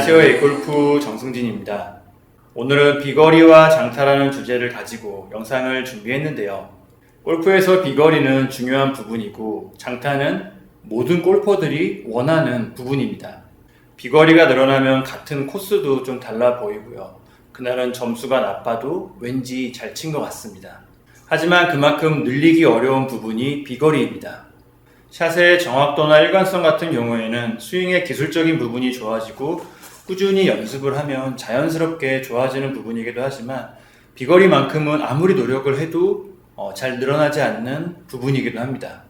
안녕하세요. 에골프 정승진입니다. 오늘은 비거리와 장타라는 주제를 가지고 영상을 준비했는데요. 골프에서 비거리는 중요한 부분이고 장타는 모든 골퍼들이 원하는 부분입니다. 비거리가 늘어나면 같은 코스도 좀 달라 보이고요. 그날은 점수가 나빠도 왠지 잘 친 것 같습니다. 하지만 그만큼 늘리기 어려운 부분이 비거리입니다. 샷의 정확도나 일관성 같은 경우에는 스윙의 기술적인 부분이 좋아지고 꾸준히 연습을 하면 자연스럽게 좋아지는 부분이기도 하지만 비거리만큼은 아무리 노력을 해도 잘 늘어나지 않는 부분이기도 합니다.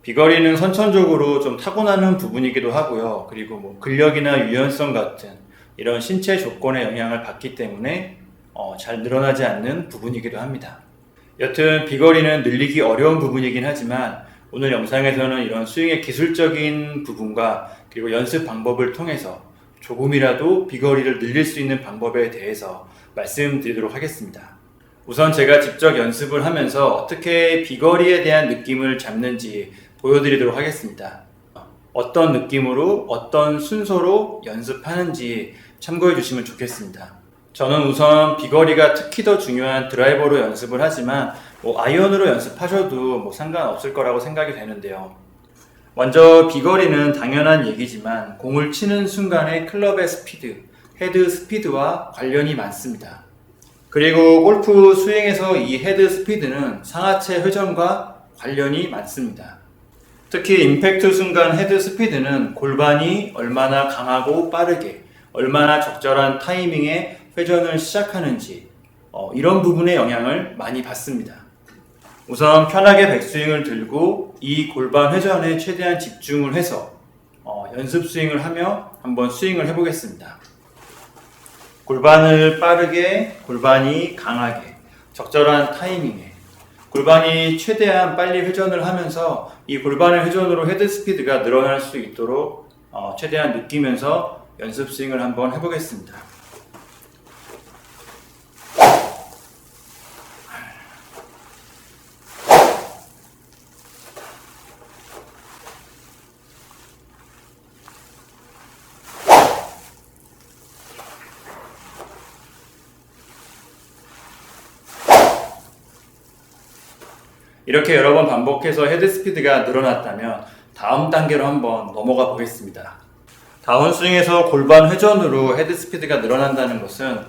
비거리는 선천적으로 좀 타고나는 부분이기도 하고요. 그리고 근력이나 유연성 같은 이런 신체 조건의 영향을 받기 때문에 잘 늘어나지 않는 부분이기도 합니다. 여튼 비거리는 늘리기 어려운 부분이긴 하지만 오늘 영상에서는 이런 스윙의 기술적인 부분과 그리고 연습 방법을 통해서 조금이라도 비거리를 늘릴 수 있는 방법에 대해서 말씀드리도록 하겠습니다. 우선 제가 직접 연습을 하면서 어떻게 비거리에 대한 느낌을 잡는지 보여드리도록 하겠습니다. 어떤 느낌으로 어떤 순서로 연습하는지 참고해 주시면 좋겠습니다. 저는 우선 비거리가 특히 더 중요한 드라이버로 연습을 하지만 아이언으로 연습하셔도 상관없을 거라고 생각이 되는데요. 먼저 비거리는 당연한 얘기지만 공을 치는 순간의 클럽의 스피드, 헤드 스피드와 관련이 많습니다. 그리고 골프 스윙에서 이 헤드 스피드는 상하체 회전과 관련이 많습니다. 특히 임팩트 순간 헤드 스피드는 골반이 얼마나 강하고 빠르게, 얼마나 적절한 타이밍에 회전을 시작하는지 이런 부분에 영향을 많이 받습니다. 우선 편하게 백스윙을 들고 이 골반 회전에 최대한 집중을 해서 연습 스윙을 하며 한번 스윙을 해보겠습니다. 골반을 빠르게, 골반이 강하게, 적절한 타이밍에 골반이 최대한 빨리 회전을 하면서 이 골반의 회전으로 헤드 스피드가 늘어날 수 있도록 최대한 느끼면서 연습 스윙을 한번 해보겠습니다. 이렇게 여러 번 반복해서 헤드 스피드가 늘어났다면 다음 단계로 한번 넘어가 보겠습니다. 다운스윙에서 골반 회전으로 헤드 스피드가 늘어난다는 것은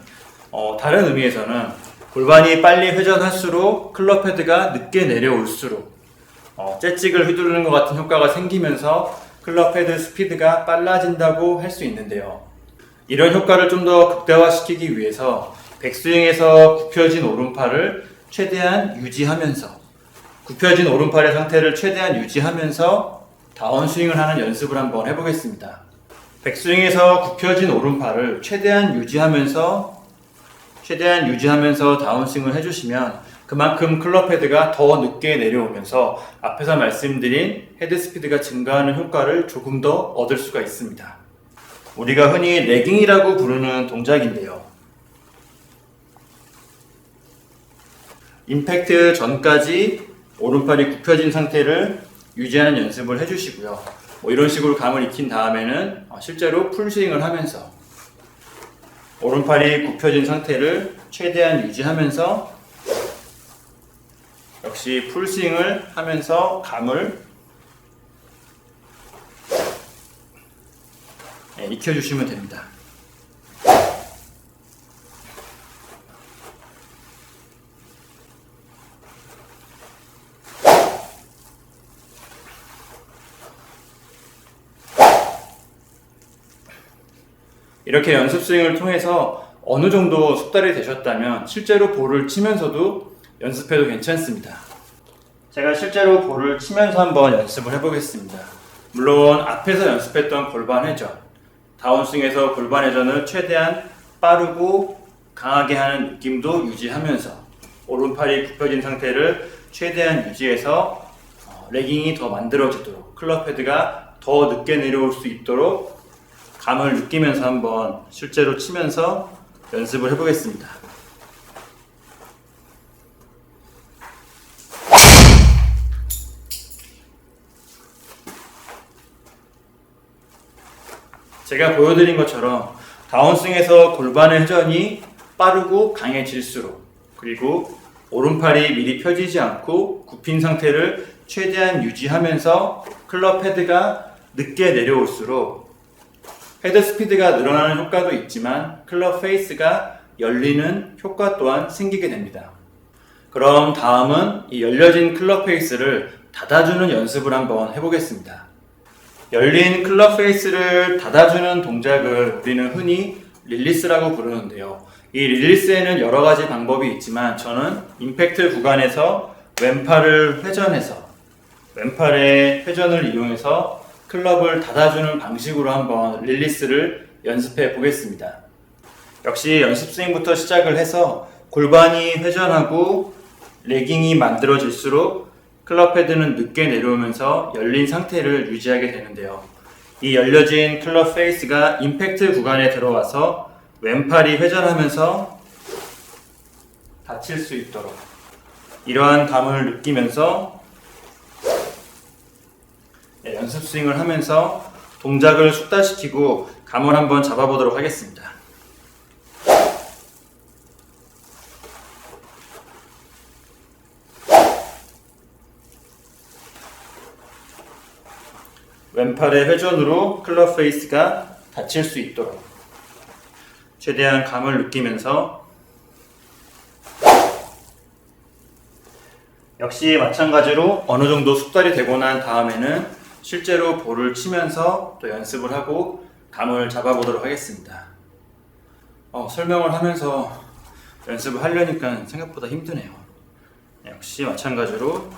다른 의미에서는 골반이 빨리 회전할수록 클럽 헤드가 늦게 내려올수록 재찍을 휘두르는 것 같은 효과가 생기면서 클럽 헤드 스피드가 빨라진다고 할 수 있는데요. 이런 효과를 좀 더 극대화시키기 위해서 백스윙에서 굽혀진 오른팔을 최대한 유지하면서 굽혀진 오른팔의 상태를 최대한 유지하면서 다운스윙을 하는 연습을 한번 해보겠습니다. 백스윙에서 굽혀진 오른팔을 최대한 유지하면서 다운스윙을 해주시면 그만큼 클럽 헤드가 더 늦게 내려오면서 앞에서 말씀드린 헤드 스피드가 증가하는 효과를 조금 더 얻을 수가 있습니다. 우리가 흔히 레깅이라고 부르는 동작인데요. 임팩트 전까지 오른팔이 굽혀진 상태를 유지하는 연습을 해주시고요. 이런 식으로 감을 익힌 다음에는 실제로 풀스윙을 하면서 오른팔이 굽혀진 상태를 최대한 유지하면서 역시 풀스윙을 하면서 감을 익혀주시면 됩니다. 이렇게 연습 스윙을 통해서 어느 정도 숙달이 되셨다면 실제로 볼을 치면서도 연습해도 괜찮습니다. 제가 실제로 볼을 치면서 한번 연습을 해보겠습니다. 물론 앞에서 연습했던 골반 회전, 다운스윙에서 골반 회전을 최대한 빠르고 강하게 하는 느낌도 유지하면서 오른팔이 굽혀진 상태를 최대한 유지해서 레깅이 더 만들어지도록 클럽 헤드가 더 늦게 내려올 수 있도록 감을 느끼면서 한번 실제로 치면서 연습을 해보겠습니다. 제가 보여드린 것처럼 다운스윙에서 골반의 회전이 빠르고 강해질수록, 그리고 오른팔이 미리 펴지지 않고 굽힌 상태를 최대한 유지하면서 클럽 헤드가 늦게 내려올수록 헤드 스피드가 늘어나는 효과도 있지만 클럽 페이스가 열리는 효과 또한 생기게 됩니다. 그럼 다음은 이 열려진 클럽 페이스를 닫아주는 연습을 한번 해보겠습니다. 열린 클럽 페이스를 닫아주는 동작을 우리는 흔히 릴리스라고 부르는데요. 이 릴리스에는 여러 가지 방법이 있지만 저는 임팩트 구간에서 왼팔을 회전해서 왼팔의 회전을 이용해서 클럽을 닫아주는 방식으로 한번 릴리스를 연습해 보겠습니다. 역시 연습 스윙부터 시작을 해서 골반이 회전하고 레깅이 만들어질수록 클럽 헤드는 늦게 내려오면서 열린 상태를 유지하게 되는데요. 이 열려진 클럽 페이스가 임팩트 구간에 들어와서 왼팔이 회전하면서 닫힐 수 있도록 이러한 감을 느끼면서 연습 스윙을 하면서 동작을 숙달시키고 감을 한번 잡아보도록 하겠습니다. 왼팔의 회전으로 클럽 페이스가 닫힐 수 있도록 최대한 감을 느끼면서, 역시 마찬가지로 어느 정도 숙달이 되고 난 다음에는 실제로 볼을 치면서 또 연습을 하고 감을 잡아보도록 하겠습니다. 설명을 하면서 연습을 하려니까 생각보다 힘드네요. 역시 마찬가지로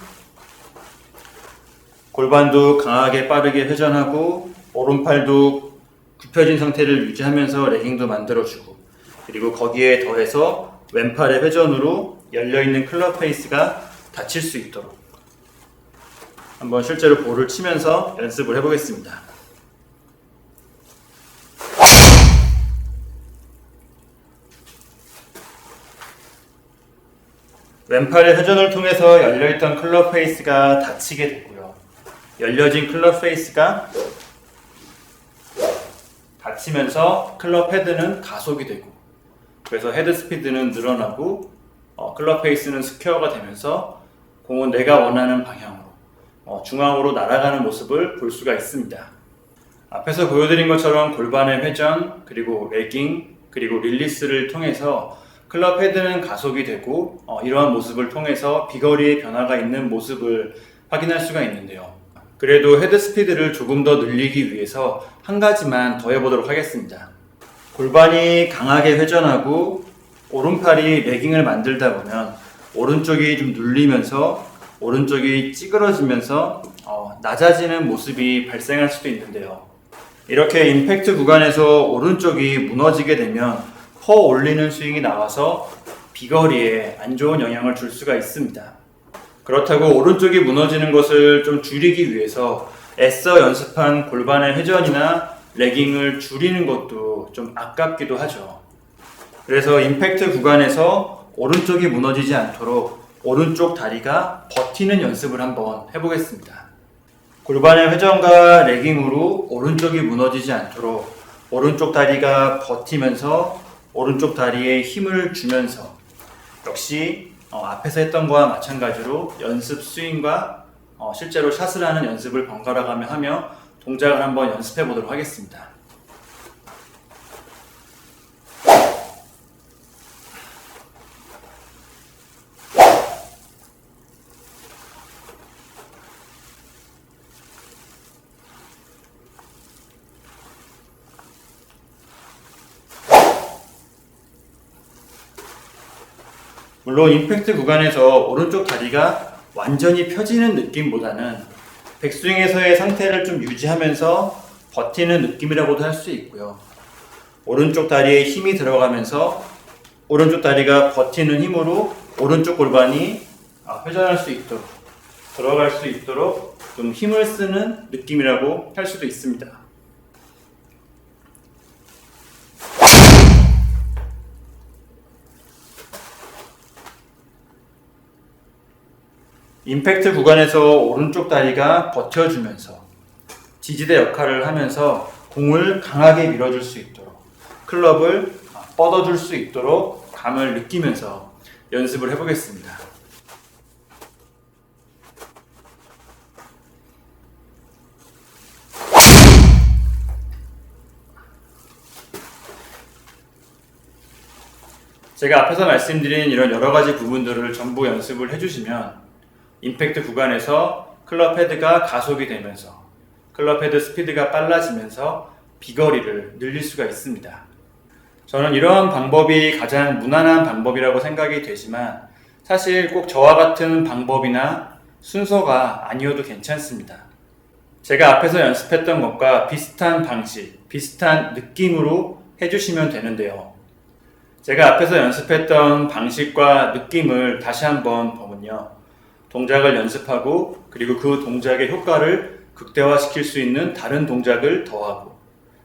골반도 강하게 빠르게 회전하고 오른팔도 굽혀진 상태를 유지하면서 레깅도 만들어주고, 그리고 거기에 더해서 왼팔의 회전으로 열려있는 클럽 페이스가 닫힐 수 있도록 한번 실제로 볼을 치면서 연습을 해보겠습니다. 왼팔의 회전을 통해서 열려있던 클럽 페이스가 닫히게 되고요. 열려진 클럽 페이스가 닫히면서 클럽 헤드는 가속이 되고, 그래서 헤드 스피드는 늘어나고 클럽 페이스는 스퀘어가 되면서 공은 내가 원하는 방향으로 중앙으로 날아가는 모습을 볼 수가 있습니다. 앞에서 보여드린 것처럼 골반의 회전, 그리고 레깅, 그리고 릴리스를 통해서 클럽 헤드는 가속이 되고 이러한 모습을 통해서 비거리의 변화가 있는 모습을 확인할 수가 있는데요. 그래도 헤드 스피드를 조금 더 늘리기 위해서 한 가지만 더 해보도록 하겠습니다. 골반이 강하게 회전하고 오른팔이 레깅을 만들다 보면 오른쪽이 좀 눌리면서 오른쪽이 찌그러지면서 낮아지는 모습이 발생할 수도 있는데요. 이렇게 임팩트 구간에서 오른쪽이 무너지게 되면 퍼 올리는 스윙이 나와서 비거리에 안 좋은 영향을 줄 수가 있습니다. 그렇다고 오른쪽이 무너지는 것을 좀 줄이기 위해서 애써 연습한 골반의 회전이나 레깅을 줄이는 것도 좀 아깝기도 하죠. 그래서 임팩트 구간에서 오른쪽이 무너지지 않도록 오른쪽 다리가 버티는 연습을 한번 해보겠습니다. 골반의 회전과 레깅으로 오른쪽이 무너지지 않도록 오른쪽 다리가 버티면서 오른쪽 다리에 힘을 주면서, 역시 앞에서 했던 거와 마찬가지로 연습 스윙과 실제로 샷을 하는 연습을 번갈아 가며 하며 동작을 한번 연습해 보도록 하겠습니다. 물론 임팩트 구간에서 오른쪽 다리가 완전히 펴지는 느낌보다는 백스윙에서의 상태를 좀 유지하면서 버티는 느낌이라고도 할 수 있고요. 오른쪽 다리에 힘이 들어가면서 오른쪽 다리가 버티는 힘으로 오른쪽 골반이 회전할 수 있도록, 들어갈 수 있도록 좀 힘을 쓰는 느낌이라고 할 수도 있습니다. 임팩트 구간에서 오른쪽 다리가 버텨주면서 지지대 역할을 하면서 공을 강하게 밀어줄 수 있도록, 클럽을 뻗어줄 수 있도록 감을 느끼면서 연습을 해보겠습니다. 제가 앞에서 말씀드린 이런 여러 가지 부분들을 전부 연습을 해주시면 임팩트 구간에서 클럽 헤드가 가속이 되면서 클럽 헤드 스피드가 빨라지면서 비거리를 늘릴 수가 있습니다. 저는 이러한 방법이 가장 무난한 방법이라고 생각이 되지만 사실 꼭 저와 같은 방법이나 순서가 아니어도 괜찮습니다. 제가 앞에서 연습했던 것과 비슷한 방식, 비슷한 느낌으로 해주시면 되는데요. 제가 앞에서 연습했던 방식과 느낌을 다시 한번 보면요. 동작을 연습하고 그리고 그 동작의 효과를 극대화시킬 수 있는 다른 동작을 더하고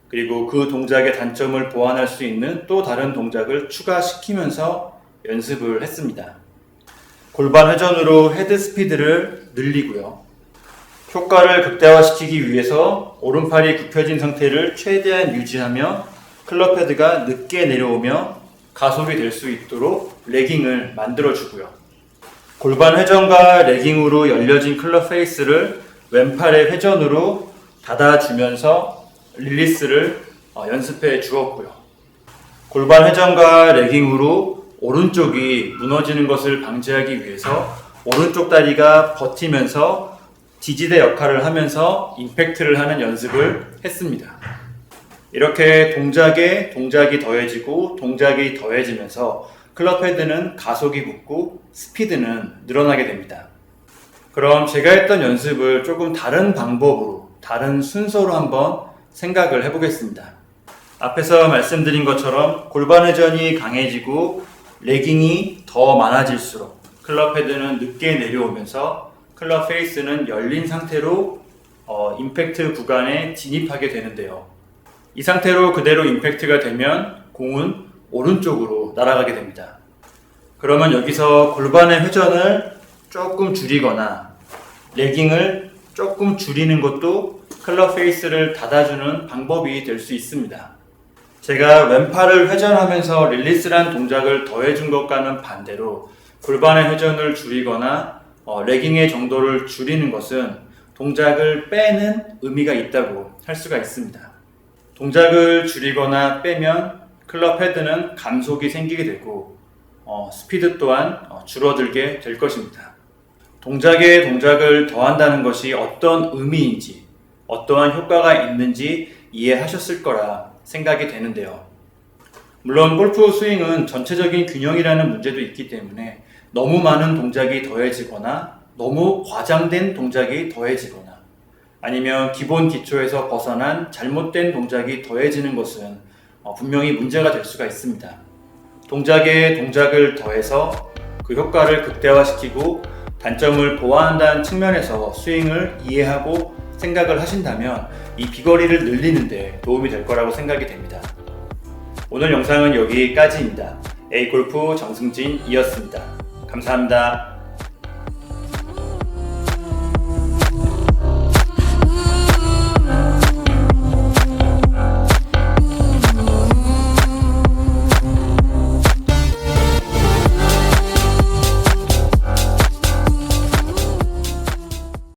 그리고 그 동작의 단점을 보완할 수 있는 또 다른 동작을 추가시키면서 연습을 했습니다. 골반 회전으로 헤드 스피드를 늘리고요. 효과를 극대화시키기 위해서 오른팔이 굽혀진 상태를 최대한 유지하며 클럽 헤드가 늦게 내려오며 가속이 될 수 있도록 레깅을 만들어주고요. 골반 회전과 레깅으로 열려진 클럽 페이스를 왼팔의 회전으로 닫아주면서 릴리스를 연습해 주었고요. 골반 회전과 레깅으로 오른쪽이 무너지는 것을 방지하기 위해서 오른쪽 다리가 버티면서 지지대 역할을 하면서 임팩트를 하는 연습을 했습니다. 이렇게 동작에 동작이 더해지고 동작이 더해지면서 클럽 헤드는 가속이 붙고 스피드는 늘어나게 됩니다. 그럼 제가 했던 연습을 조금 다른 방법으로, 다른 순서로 한번 생각을 해보겠습니다. 앞에서 말씀드린 것처럼 골반 회전이 강해지고 레깅이 더 많아질수록 클럽 헤드는 늦게 내려오면서 클럽 페이스는 열린 상태로 임팩트 구간에 진입하게 되는데요. 이 상태로 그대로 임팩트가 되면 공은 오른쪽으로 날아가게 됩니다. 그러면 여기서 골반의 회전을 조금 줄이거나 레깅을 조금 줄이는 것도 클럽 페이스를 닫아주는 방법이 될 수 있습니다. 제가 왼팔을 회전하면서 릴리스란 동작을 더해준 것과는 반대로 골반의 회전을 줄이거나 레깅의 정도를 줄이는 것은 동작을 빼는 의미가 있다고 할 수가 있습니다. 동작을 줄이거나 빼면 클럽 헤드는 감속이 생기게 되고 스피드 또한 줄어들게 될 것입니다. 동작에 동작을 더한다는 것이 어떤 의미인지 어떠한 효과가 있는지 이해하셨을 거라 생각이 되는데요. 물론 골프 스윙은 전체적인 균형이라는 문제도 있기 때문에 너무 많은 동작이 더해지거나 너무 과장된 동작이 더해지거나 아니면 기본 기초에서 벗어난 잘못된 동작이 더해지는 것은 분명히 문제가 될 수가 있습니다. 동작에 동작을 더해서 그 효과를 극대화시키고 단점을 보완한다는 측면에서 스윙을 이해하고 생각을 하신다면 이 비거리를 늘리는 데 도움이 될 거라고 생각이 됩니다. 오늘 영상은 여기까지입니다. A골프 정승진이었습니다. 감사합니다.